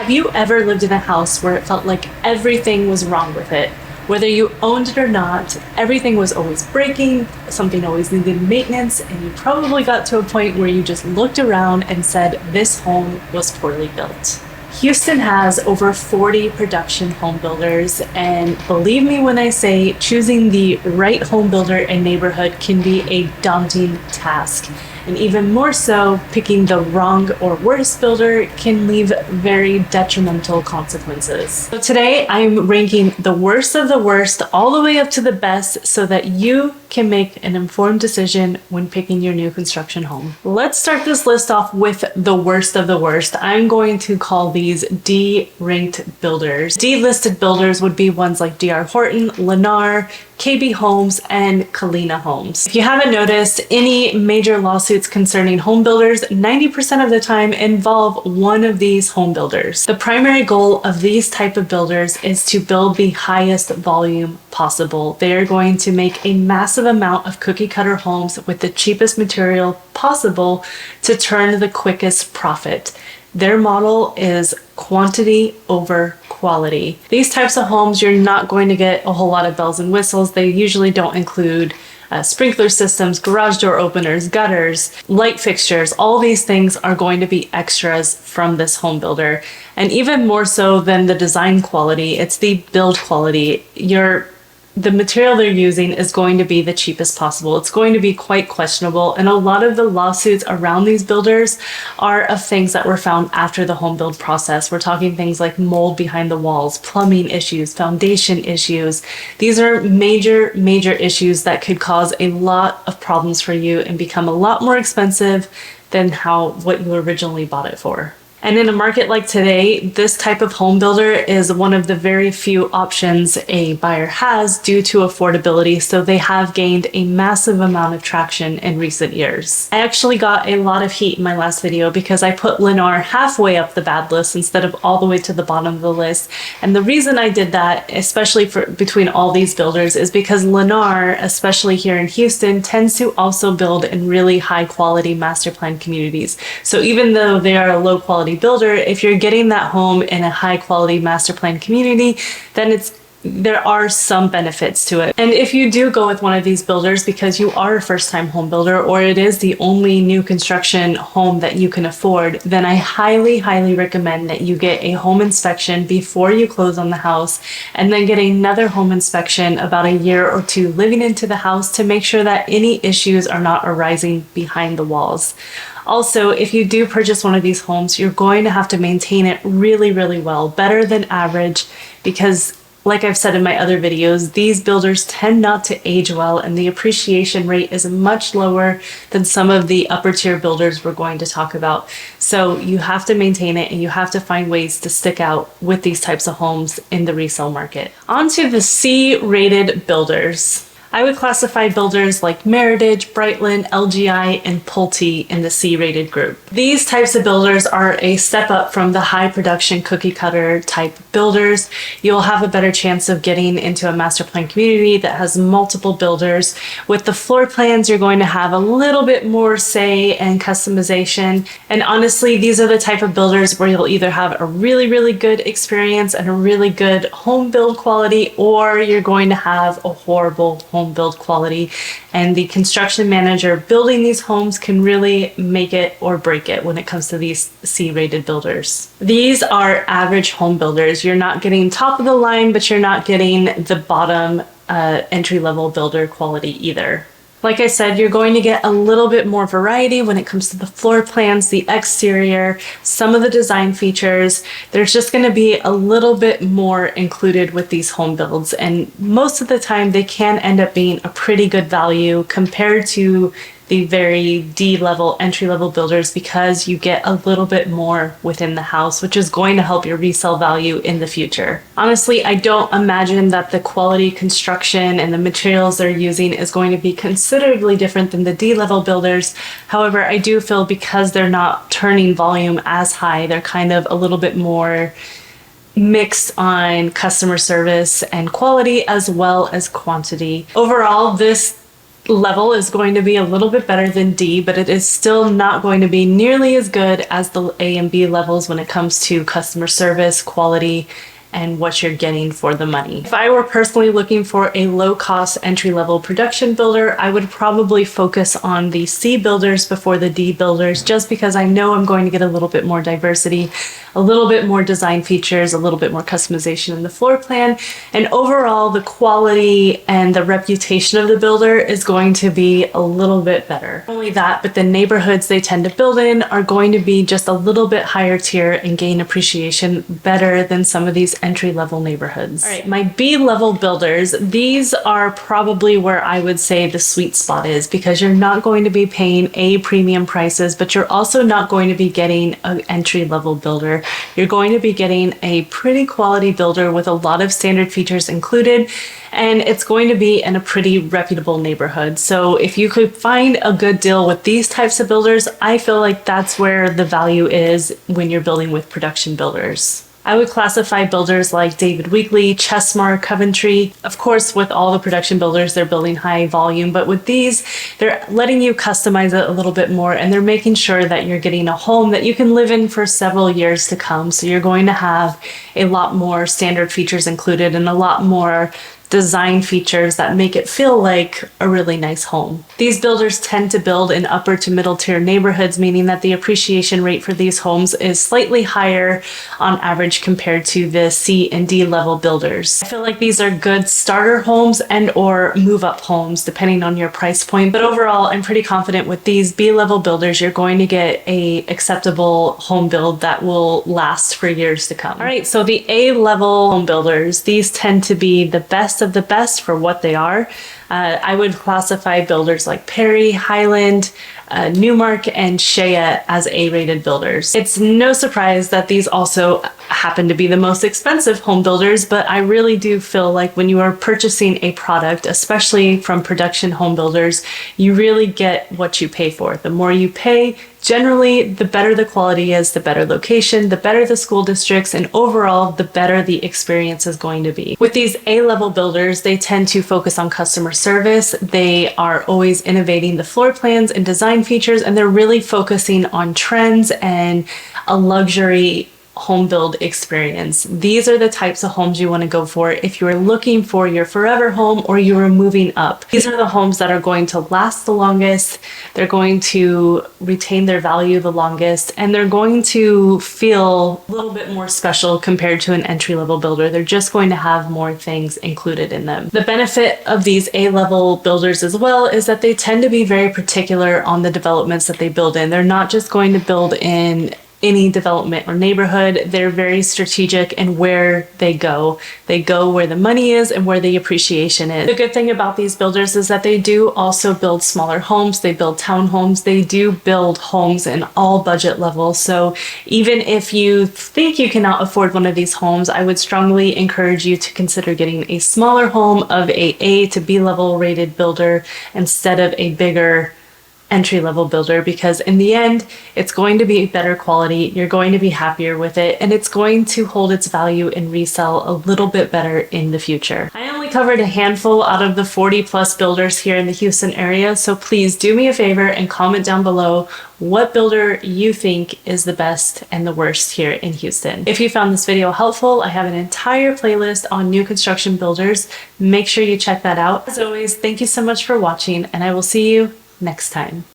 Have you ever lived in a house where it felt like everything was wrong with it? Whether you owned it or not, everything was always breaking, something always needed maintenance, and you probably got to a point where you just looked around and said, this home was poorly built. Houston has over 40 production home builders, and believe me when I say choosing the right home builder and neighborhood can be a daunting task. And even more so, picking the wrong or worst builder can leave very detrimental consequences. So today I'm ranking the worst of the worst all the way up to the best so that you can make an informed decision when picking your new construction home. Let's start this list off with the worst of the worst. I'm going to call these D-ranked builders. D-listed builders would be ones like D.R. Horton, Lennar, KB Homes, and Kalina Homes. If you haven't noticed, any major lawsuits concerning home builders 90% of the time involve one of these home builders. The primary goal of these type of builders is to build the highest volume possible. They are going to make a massive amount of cookie cutter homes with the cheapest material possible to turn the quickest profit. Their model is quantity over quality. These types of homes, you're not going to get a whole lot of bells and whistles. They usually don't include sprinkler systems, garage door openers, gutters, light fixtures. All these things are going to be extras from this home builder. And even more so than the design quality, it's the build quality. The material they're using is going to be the cheapest possible. It's going to be quite questionable. And a lot of the lawsuits around these builders are of things that were found after the home build process. We're talking things like mold behind the walls, plumbing issues, foundation issues. These are major, major issues that could cause a lot of problems for you and become a lot more expensive than what you originally bought it for. And in a market like today, this type of home builder is one of the very few options a buyer has due to affordability, so they have gained a massive amount of traction in recent years. I actually got a lot of heat in my last video because I put Lennar halfway up the bad list instead of all the way to the bottom of the list. And the reason I did that, especially between all these builders, is because Lennar, especially here in Houston, tends to also build in really high quality master plan communities. So even though they are a low quality builder, if you're getting that home in a high quality master plan community, then there are some benefits to it. And if you do go with one of these builders because you are a first-time home builder or it is the only new construction home that you can afford, then I highly, highly recommend that you get a home inspection before you close on the house, and then get another home inspection about a year or two living into the house to make sure that any issues are not arising behind the walls. Also, if you do purchase one of these homes, you're going to have to maintain it really, really well, better than average, because like I've said in my other videos, these builders tend not to age well, and the appreciation rate is much lower than some of the upper tier builders we're going to talk about. So you have to maintain it, and you have to find ways to stick out with these types of homes in the resale market. On to the C-rated builders. I would classify builders like Meritage, Brightland, LGI, and Pulte in the C-rated group. These types of builders are a step up from the high production cookie cutter type builders. You'll have a better chance of getting into a master plan community that has multiple builders. With the floor plans, you're going to have a little bit more say and customization. And honestly, these are the type of builders where you'll either have a really, really good experience and a really good home build quality, or you're going to have a horrible home build quality, and the construction manager building these homes can really make it or break it when it comes to these C-rated builders. These are average home builders. You're not getting top of the line, but you're not getting the bottom entry-level builder quality either. Like I said, you're going to get a little bit more variety when it comes to the floor plans, the exterior, some of the design features. There's just going to be a little bit more included with these home builds, and most of the time they can end up being a pretty good value compared to the very D-level, entry-level builders, because you get a little bit more within the house, which is going to help your resale value in the future. Honestly, I don't imagine that the quality construction and the materials they're using is going to be considerably different than the D-level builders. However, I do feel because they're not turning volume as high, they're kind of a little bit more mixed on customer service and quality as well as quantity. Overall, this level is going to be a little bit better than D, but it is still not going to be nearly as good as the A and B levels when it comes to customer service, quality, and what you're getting for the money. If I were personally looking for a low-cost entry-level production builder, I would probably focus on the C builders before the D builders, just because I know I'm going to get a little bit more diversity, a little bit more design features, a little bit more customization in the floor plan, and overall the quality and the reputation of the builder is going to be a little bit better. Not only that, but the neighborhoods they tend to build in are going to be just a little bit higher tier and gain appreciation better than some of these entry-level neighborhoods. All right, my B-level builders, these are probably where I would say the sweet spot is, because you're not going to be paying A, premium prices, but you're also not going to be getting an entry-level builder. You're going to be getting a pretty quality builder with a lot of standard features included, and it's going to be in a pretty reputable neighborhood. So if you could find a good deal with these types of builders, I feel like that's where the value is when you're building with production builders. I would classify builders like David Weekley, Chesmar, Coventry. Of course, with all the production builders, they're building high volume, but with these, they're letting you customize it a little bit more, and they're making sure that you're getting a home that you can live in for several years to come. So you're going to have a lot more standard features included and a lot more design features that make it feel like a really nice home. These builders tend to build in upper to middle tier neighborhoods, meaning that the appreciation rate for these homes is slightly higher on average compared to the C and D level builders. I feel like these are good starter homes and or move up homes depending on your price point, but overall I'm pretty confident with these B level builders you're going to get a acceptable home build that will last for years to come. All right, so the A level home builders, these tend to be the best of the best for what they are. I would classify builders like Perry, Highland, Newmark, and Shea as A-rated builders. It's no surprise that these also happen to be the most expensive home builders, but I really do feel like when you are purchasing a product, especially from production home builders, you really get what you pay for. The more you pay, generally, the better the quality is, the better location, the better the school districts, and overall, the better the experience is going to be. With these A-level builders, they tend to focus on customer service. They are always innovating the floor plans and design features, and they're really focusing on trends and a luxury home build experience. These are the types of homes you want to go for if you are looking for your forever home or you are moving up. These are the homes that are going to last the longest, they're going to retain their value the longest, and they're going to feel a little bit more special compared to an entry-level builder. They're just going to have more things included in them. The benefit of these A-level builders as well is that they tend to be very particular on the developments that they build in. They're not just going to build in any development or neighborhood. They're very strategic in where they go. They go where the money is and where the appreciation is. The good thing about these builders is that they do also build smaller homes. They build townhomes. They do build homes in all budget levels. So even if you think you cannot afford one of these homes, I would strongly encourage you to consider getting a smaller home of a to B level rated builder instead of a bigger entry-level builder, because in the end it's going to be better quality, you're going to be happier with it, and it's going to hold its value and resell a little bit better in the future. I only covered a handful out of the 40 plus builders here in the Houston area, so please do me a favor and comment down below what builder you think is the best and the worst here in Houston. If you found this video helpful, I have an entire playlist on new construction builders. Make sure you check that out. As always, thank you so much for watching, and I will see you next time.